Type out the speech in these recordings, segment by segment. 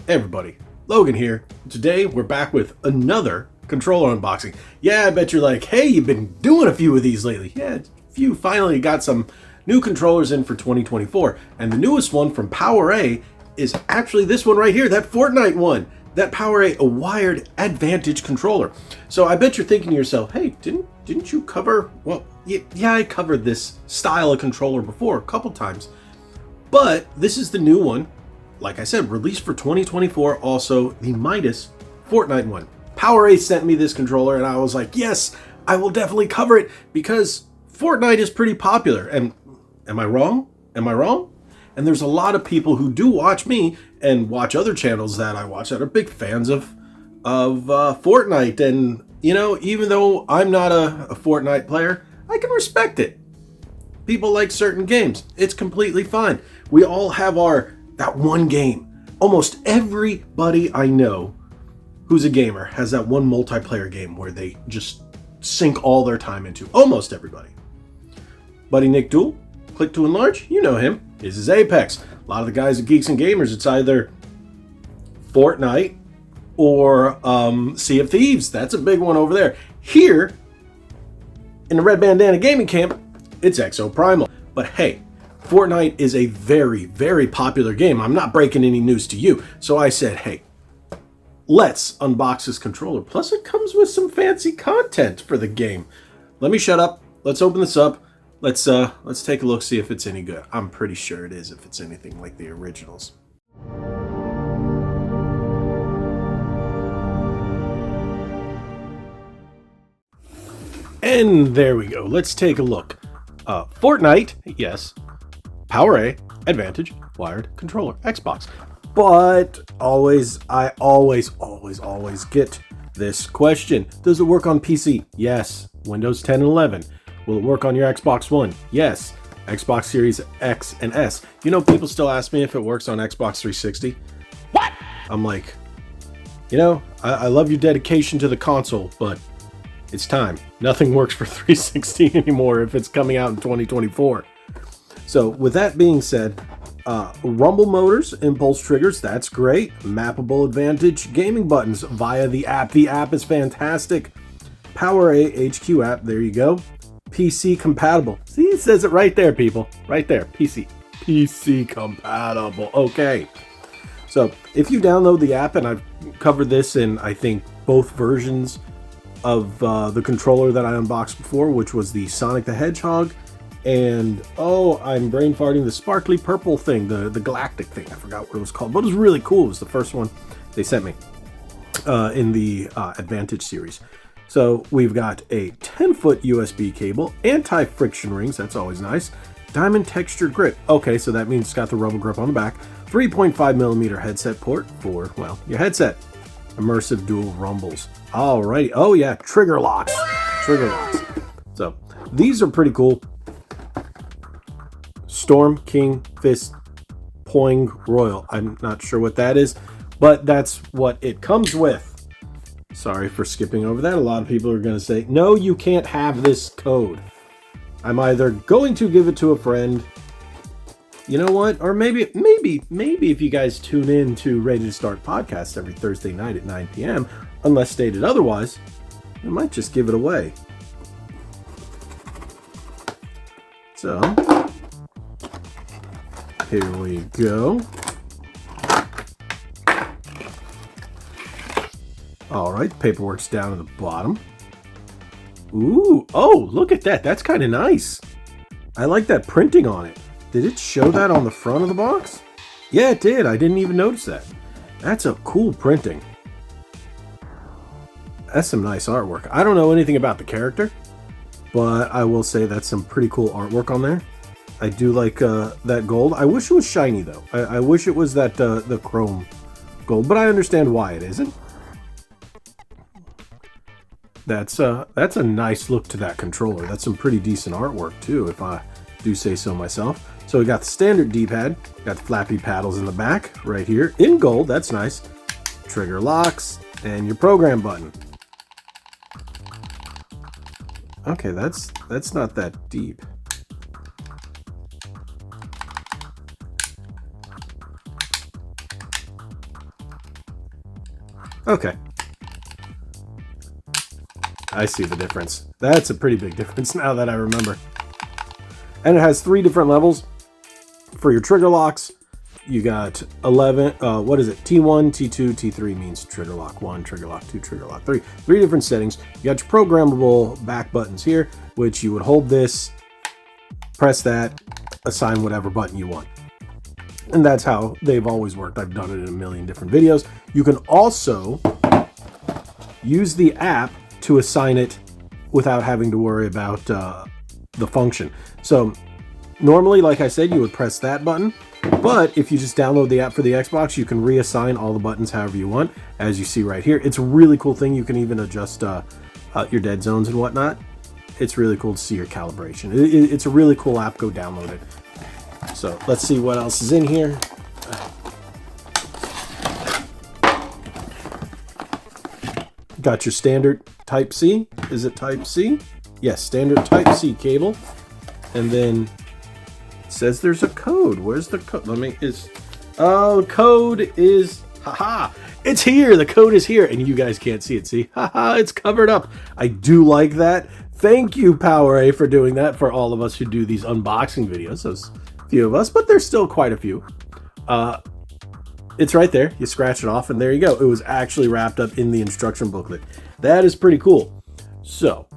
Hey everybody, Logan here. Today we're back with another controller unboxing. Yeah, I bet you're like, hey, you've been doing a few of these lately. Yeah, a few finally got some new controllers in for 2024. And the newest one from PowerA is actually this one right here, that Fortnite one. That PowerA, a wired Advantage controller. So I bet you're thinking to yourself, hey, didn't you cover, well, yeah, I covered this style of controller before a couple times. But this is the new one. Like I said, released for 2024, also the Midas Fortnite one. PowerA sent me this controller and I was like, yes, I will definitely cover it because Fortnite is pretty popular. And am I wrong? Am I wrong? And there's a lot of people who do watch me and watch other channels that I watch that are big fans of Fortnite. And, you know, even though I'm not a Fortnite player, I can respect it. People like certain games. It's completely fine. We all have that one game. Almost everybody I know who's a gamer has that one multiplayer game where they just sink all their time into. Almost everybody. Buddy Nick Dool, Click to Enlarge, you know him. His is Apex. A lot of the guys at Geeks and Gamers, it's either Fortnite or Sea of Thieves. That's a big one over there. Here, in the Red Bandana Gaming Camp, it's Exo Primal. But hey, Fortnite is a very, very popular game. I'm not breaking any news to you. So I said, hey, let's unbox this controller. Plus it comes with some fancy content for the game. Let me shut up. Let's open this up. Let's take a look, see if it's any good. I'm pretty sure it is if it's anything like the originals. And there we go. Let's take a look. Fortnite, yes. PowerA, Advantage, wired controller, Xbox. But I always get this question. Does it work on PC? Yes. Windows 10 and 11. Will it work on your Xbox One? Yes. Xbox Series X and S. You know, people still ask me if it works on Xbox 360. What? I'm like, you know, I love your dedication to the console, but it's time. Nothing works for 360 anymore if it's coming out in 2024. So with that being said, rumble motors, impulse triggers, that's great. Mappable Advantage gaming buttons via the app. The app is fantastic. PowerA HQ app, there you go. PC compatible. See, it says it right there, people. Right there, PC compatible. Okay. So if you download the app, and I've covered this in, I think, both versions of the controller that I unboxed before, which was the Sonic the Hedgehog, and I'm brain farting, the sparkly purple thing, the galactic thing. I forgot what it was called, but it was really cool. It was the first one they sent me in the Advantage series. So we've got a 10-foot USB cable, anti-friction rings, that's always nice, diamond texture grip. Okay, so that means it's got the rubber grip on the back, 3.5mm headset port for, well, your headset. Immersive dual rumbles. Alrighty. Oh yeah, trigger locks. Trigger locks. So these are pretty cool. Storm King Fist Poing Royal. I'm not sure what that is, but that's what it comes with. Sorry for skipping over that. A lot of people are going to say, no, you can't have this code. I'm either going to give it to a friend, you know what? Or maybe if you guys tune in to Ready to Start podcast every Thursday night at 9 p.m., unless stated otherwise, I might just give it away. So, here we go. All right, the paperwork's down at the bottom. Ooh, oh, look at that. That's kind of nice. I like that printing on it. Did it show that on the front of the box? Yeah, it did. I didn't even notice that. That's a cool printing. That's some nice artwork. I don't know anything about the character, but I will say that's some pretty cool artwork on there. I do like that gold. I wish it was shiny, though. I wish it was that the chrome gold, but I understand why it isn't. That's a nice look to that controller. That's some pretty decent artwork, too, if I do say so myself. So we got the standard D-pad, got the flappy paddles in the back, right here, in gold, that's nice. Trigger locks, and your program button. Okay, that's not that deep. Okay. I see the difference. That's a pretty big difference now that I remember. And it has 3 different levels for your trigger locks. You got 11, what is it? T1, T2, T3 means trigger lock 1, trigger lock 2, trigger lock 3. 3 different settings. You got your programmable back buttons here, which you would hold this, press that, assign whatever button you want. And that's how they've always worked. I've done it in a million different videos. You can also use the app to assign it without having to worry about the function. So normally, like I said, you would press that button, but if you just download the app for the Xbox, you can reassign all the buttons however you want, as you see right here. It's a really cool thing. You can even adjust your dead zones and whatnot. It's really cool to see your calibration. It's a really cool app. Go download it. So let's see what else is in here. Got your standard Type-C. Is it Type-C? Yes, standard Type-C cable. And then it says there's a code. Where's the code? Code is, haha, it's here. The code is here. And you guys can't see it. See, haha, it's covered up. I do like that. Thank you, PowerA, for doing that for all of us who do these unboxing videos. There's a few of us, but there's still quite a few. It's right there. You scratch it off and there you go. It was actually wrapped up in the instruction booklet. That is pretty cool. So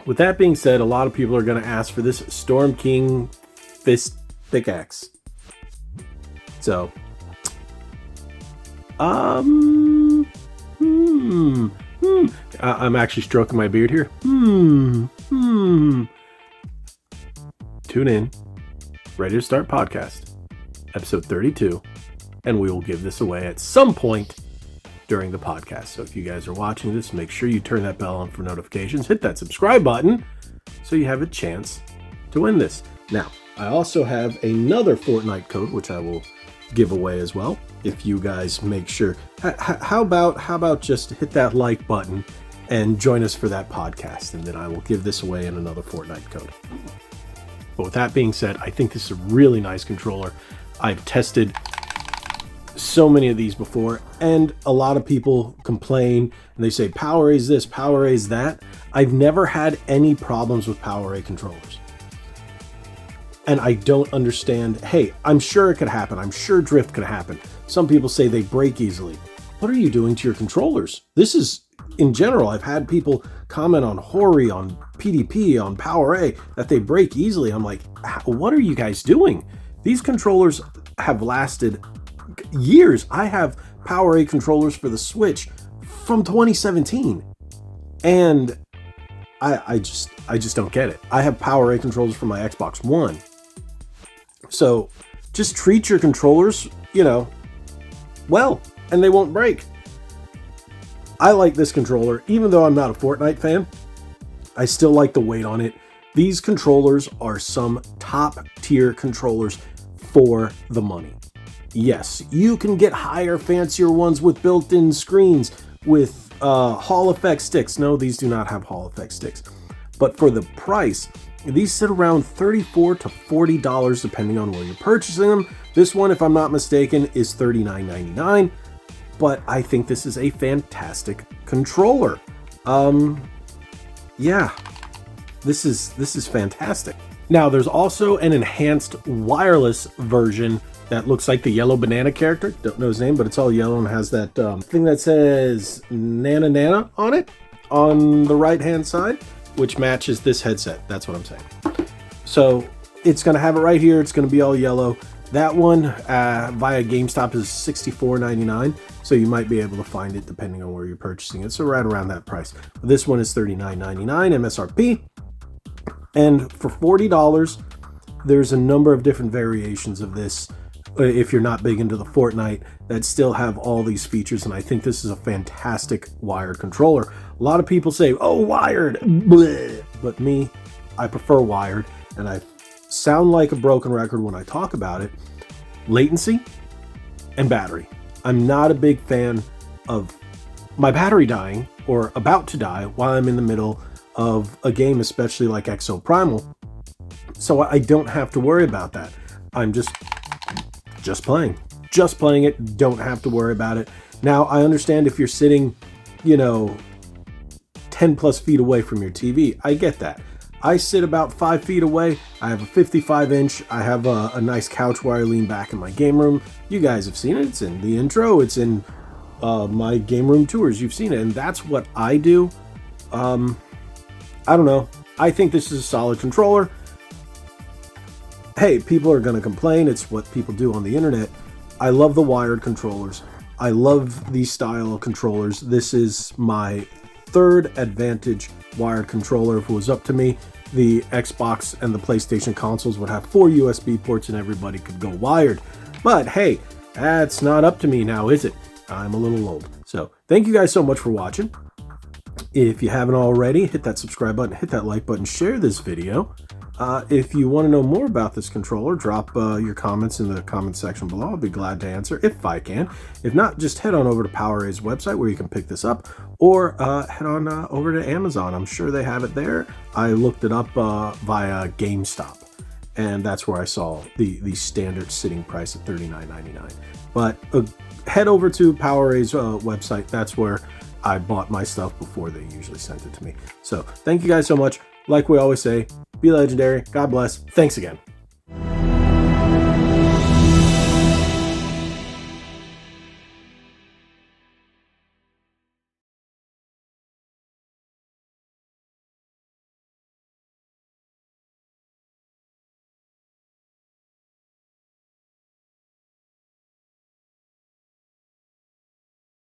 with that being said, a lot of people are going to ask for this Storm King Fist Pickaxe. So, I'm actually stroking my beard here. Tune in. Ready to Start podcast, episode 32, and we will give this away at some point during the podcast. So if you guys are watching this, make sure you turn that bell on for notifications. Hit that subscribe button so you have a chance to win this. Now, I also have another Fortnite code, which I will give away as well. If you guys make sure, how about just hit that like button and join us for that podcast, and then I will give this away in another Fortnite code. But with that being said, I think this is a really nice controller. I've tested so many of these before, and a lot of people complain and they say PowerA is this, PowerA is that. I've never had any problems with PowerA controllers. And I don't understand. Hey, I'm sure it could happen. I'm sure drift could happen. Some people say they break easily. What are you doing to your controllers? This is, in general, I've had people comment on Hori, on PDP, on PowerA, that they break easily. I'm like, what are you guys doing? These controllers have lasted years. I have PowerA controllers for the Switch from 2017. And I just don't get it. I have PowerA controllers for my Xbox One. So just treat your controllers, well, and they won't break. I like this controller. Even though I'm not a Fortnite fan, I still like the weight on it. These controllers are some top tier controllers for the money. Yes, you can get higher, fancier ones with built-in screens, with Hall effect sticks. No, these do not have Hall effect sticks. But for the price, these sit around $34 to $40 depending on where you're purchasing them. This one, if I'm not mistaken, is $39.99. But I think this is a fantastic controller. Yeah, this is fantastic. Now, there's also an enhanced wireless version that looks like the yellow banana character. Don't know his name, but it's all yellow and has that thing that says Nana Nana on it on the right-hand side, which matches this headset. That's what I'm saying. So it's going to have it right here. It's going to be all yellow. That one via GameStop is $64.99, so you might be able to find it depending on where you're purchasing it. So right around that price. This one is $39.99 MSRP. And for $40, there's a number of different variations of this. If you're not big into the Fortnite, that still have all these features, and I think this is a fantastic wired controller. A lot of people say, oh, wired, bleh. But me, I prefer wired, and I sound like a broken record when I talk about it. Latency and battery. I'm not a big fan of my battery dying or about to die while I'm in the middle of a game, especially like Exo Primal. So I don't have to worry about that. I'm just playing it. Don't have to worry about it. Now, I understand if you're sitting, 10 plus feet away from your TV. I get that. I sit about 5 feet away. I have a 55 inch. I have a nice couch where I lean back in my game room. You guys have seen it. It's in the intro. It's in my game room tours. You've seen it. And that's what I do. I don't know. I think this is a solid controller. Hey, people are going to complain. It's what people do on the internet. I love the wired controllers. I love these style of controllers. This is my third Advantage wired controller. If it was up to me, the Xbox and the PlayStation consoles would have 4 USB ports and everybody could go wired. But hey, that's not up to me now, is it? I'm a little old. So thank you guys so much for watching. If you haven't already, hit that subscribe button, hit that like button, share this video. If you want to know more about this controller, drop your comments in the comment section below. I'll be glad to answer if I can. If not, just head on over to PowerA's website where you can pick this up, or head on over to Amazon. I'm sure they have it there. I looked it up via GameStop, and that's where I saw the standard sitting price at $39.99. But head over to PowerA's website. That's where I bought my stuff before they usually sent it to me. So thank you guys so much. Like we always say, be legendary. God bless. Thanks again.